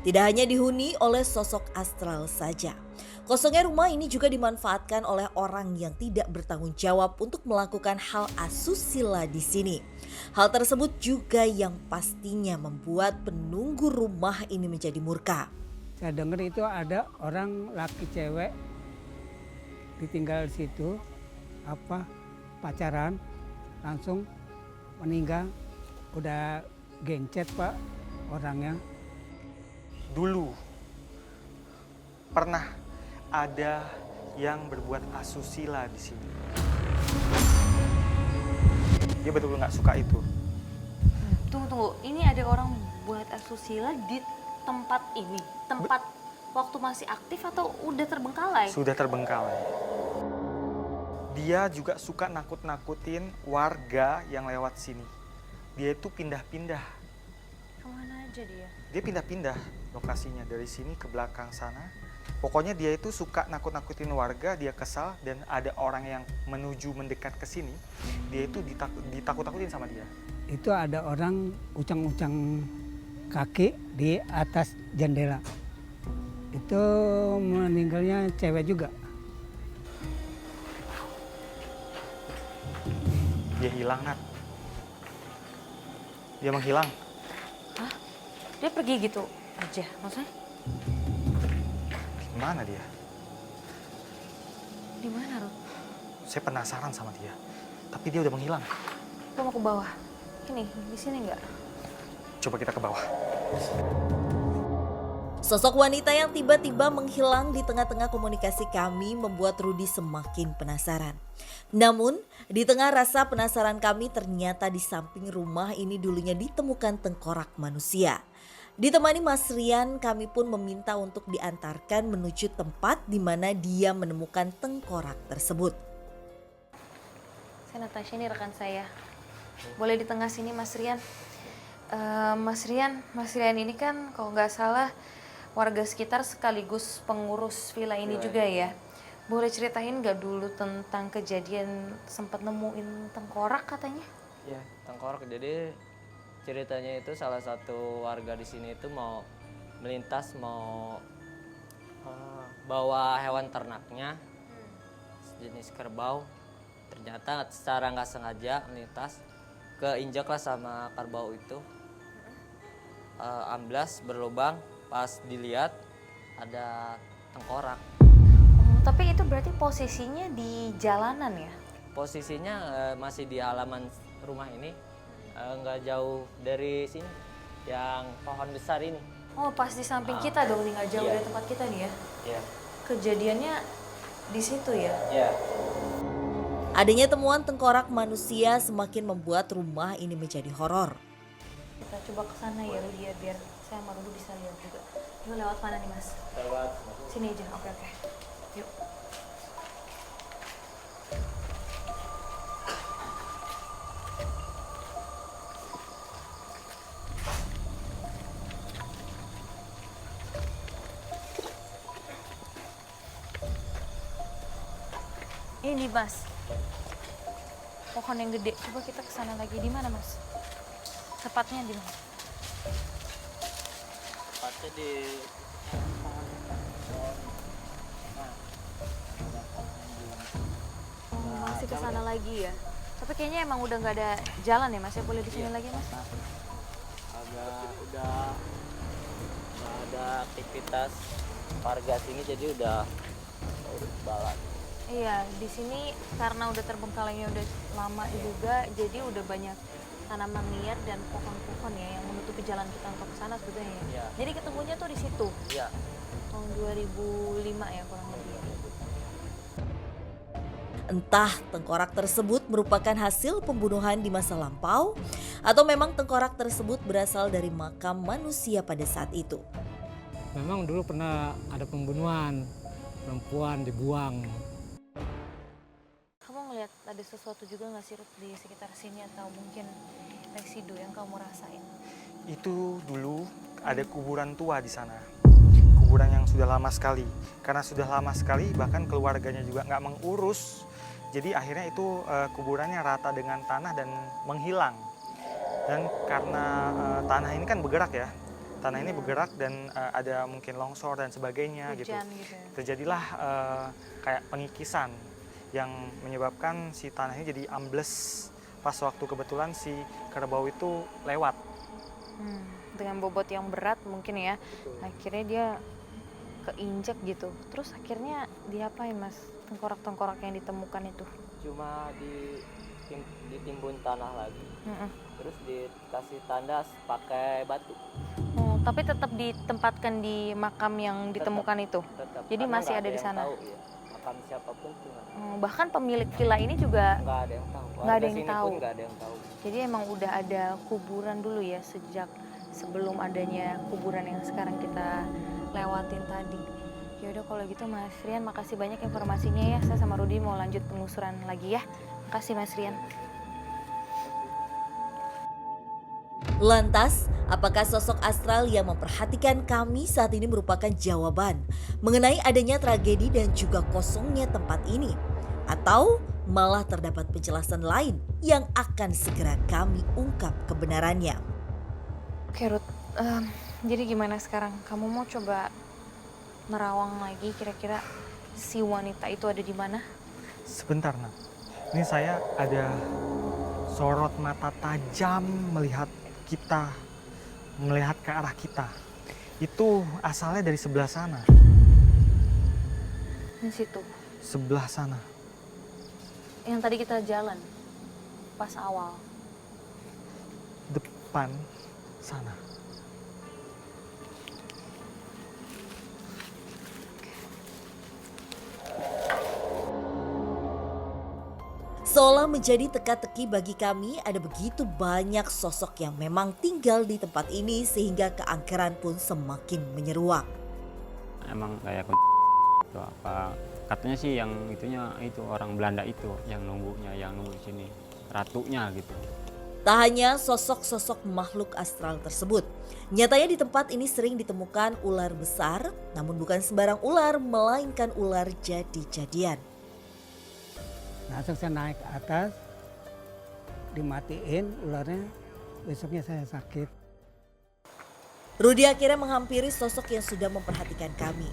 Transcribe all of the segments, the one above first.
Tidak hanya dihuni oleh sosok astral saja. Kosongnya rumah ini juga dimanfaatkan oleh orang yang tidak bertanggung jawab untuk melakukan hal asusila di sini. Hal tersebut juga yang pastinya membuat penunggu rumah ini menjadi murka. Saya dengar itu ada orang laki cewek ditinggal di situ pacaran langsung meninggal, udah gencet Pak orangnya. Dulu pernah ada yang berbuat asusila di sini. Dia betul nggak suka itu. Tunggu, ini ada orang buat asusila di tempat ini? Tempat waktu masih aktif atau udah terbengkalai? Sudah terbengkalai. Dia juga suka nakut-nakutin warga yang lewat sini. Dia itu pindah-pindah. Kemana aja dia? Dia pindah-pindah lokasinya dari sini ke belakang sana. Pokoknya dia itu suka nakut-nakutin warga, dia kesal dan ada orang yang menuju mendekat ke sini, dia itu ditakut-takutin sama dia. Itu ada orang ucang-ucang kaki di atas jendela. Itu meninggalnya cewek juga. Dia hilang, Nat. Dia menghilang. Hah? Dia pergi gitu aja maksudnya? Gimana dia? Di mana, Ruth? Saya penasaran sama dia. Tapi dia udah menghilang. Lo mau ke bawah? Ini, di sini nggak? Coba kita ke bawah. Sosok wanita yang tiba-tiba menghilang di tengah-tengah komunikasi kami membuat Rudi semakin penasaran. Namun, di tengah rasa penasaran kami ternyata di samping rumah ini dulunya ditemukan tengkorak manusia. Ditemani Mas Rian, kami pun meminta untuk diantarkan menuju tempat di mana dia menemukan tengkorak tersebut. Saya Natasha, ini rekan saya. Boleh di tengah sini Mas Rian. Mas Rian ini kan kalau nggak salah warga sekitar sekaligus pengurus villa ini juga ya. Boleh ceritain nggak dulu tentang kejadian sempat nemuin tengkorak katanya? Ya, tengkorak. Jadi ceritanya itu salah satu warga di sini itu mau melintas, mau bawa hewan ternaknya sejenis kerbau. Ternyata secara nggak sengaja melintas, keinjaklah sama kerbau itu. Amblas berlubang, pas dilihat ada tengkorak. Tapi itu berarti posisinya di jalanan ya? Posisinya masih di halaman rumah ini, nggak jauh dari sini, yang pohon besar ini. Oh, pas di samping kita dong, nggak jauh Iya. dari tempat kita nih ya? Iya. Kejadiannya di situ ya? Iya. Adanya temuan tengkorak manusia semakin membuat rumah ini menjadi horor. Kita coba ke sana ya Rudi ya, biar saya sama Rudi bisa lihat juga. Lu lewat mana nih Mas? Lewat. Sini aja, oke. Yuk. Ini Mas, pohon yang gede. Coba kita ke sana lagi. Di mana Mas? Tepatnya di mana? Tepatnya di Masih ke sana lagi ya. Tapi kayaknya emang udah nggak ada jalan ya Mas. Ya boleh di sini lagi Mas. agak udah nggak ada aktivitas warga sini, jadi udah balat. Iya, di sini karena udah terbengkalainya udah lama juga, jadi udah banyak tanaman liar dan pohon-pohon ya yang menutupi jalan kita untuk ke sana sebetulnya. Iya. Jadi ketemunya tuh di situ. Iya. Tahun 2005 ya kurang lebih. Entah tengkorak tersebut merupakan hasil pembunuhan di masa lampau atau memang tengkorak tersebut berasal dari makam manusia pada saat itu. Memang dulu pernah ada pembunuhan, perempuan dibuang. Kamu ngeliat ada sesuatu juga nggak sih Ruth, di sekitar sini atau mungkin residu yang kamu rasain? Itu dulu ada kuburan tua di sana. Kuburan yang sudah lama sekali. Karena sudah lama sekali bahkan keluarganya juga nggak mengurus. Jadi akhirnya itu kuburannya rata dengan tanah dan menghilang. Dan karena tanah ini kan bergerak ya. tanah ini bergerak dan ada mungkin longsor dan sebagainya gitu. Hujan gitu. Terjadilah kayak pengikisan yang menyebabkan si tanah ini jadi ambles pas waktu kebetulan si kerbau itu lewat. Dengan bobot yang berat mungkin ya. Akhirnya dia keinjek gitu. Terus akhirnya diapain Mas? Tengkorak-tengkorak yang ditemukan itu. Cuma ditimbun tanah lagi. Terus dikasih tanda pakai batu. Oh, tapi tetap ditempatkan di makam yang ditemukan itu. Tetap. Jadi Karena masih nggak ada di yang sana. tahu, ya. Makam siapapun tuh Bahkan pemilik villa ini juga nggak ada yang tahu. Nggak ada Warga yang sini tahu. pun nggak ada yang tahu. jadi emang udah ada kuburan dulu ya sejak sebelum adanya kuburan yang sekarang kita lewatin tadi. Ya udah kalau gitu Mas Rian, makasih banyak informasinya ya. Saya sama Rudi mau lanjut penelusuran lagi ya. Makasih Mas Rian. Lantas, apakah sosok astral yang memperhatikan kami saat ini merupakan jawaban mengenai adanya tragedi dan juga kosongnya tempat ini? Atau malah terdapat penjelasan lain yang akan segera kami ungkap kebenarannya? Oke Ruth, jadi gimana sekarang? Kamu mau coba nerawang lagi kira-kira si wanita itu ada di mana? Sebentar, Nat. Ini saya ada sorot mata tajam melihat ke arah kita. Itu asalnya dari sebelah sana. Di situ. Sebelah sana. Yang tadi kita jalan pas awal. Depan sana. Seolah menjadi teka-teki bagi kami, ada begitu banyak sosok yang memang tinggal di tempat ini sehingga keangkeran pun semakin menyeruak. Emang kayak itu apa? Katanya sih yang itunya itu orang Belanda itu yang nunggu di sini, ratunya gitu. Tak hanya sosok-sosok makhluk astral tersebut, nyatanya di tempat ini sering ditemukan ular besar, namun bukan sembarang ular, melainkan ular jadi-jadian. Nah, saya naik ke atas, dimatiin ularnya, besoknya saya sakit. Rudi akhirnya menghampiri sosok yang sudah memperhatikan kami.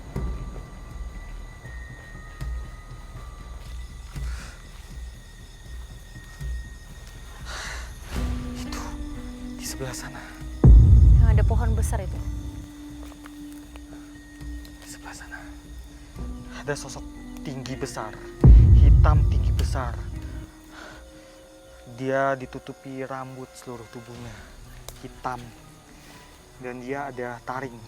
Itu di sebelah sana. Yang ada pohon besar itu. Di sebelah sana. Ada sosok tinggi besar, hitam tinggi besar. Dia ditutupi rambut seluruh tubuhnya, hitam. Dan dia ada taring.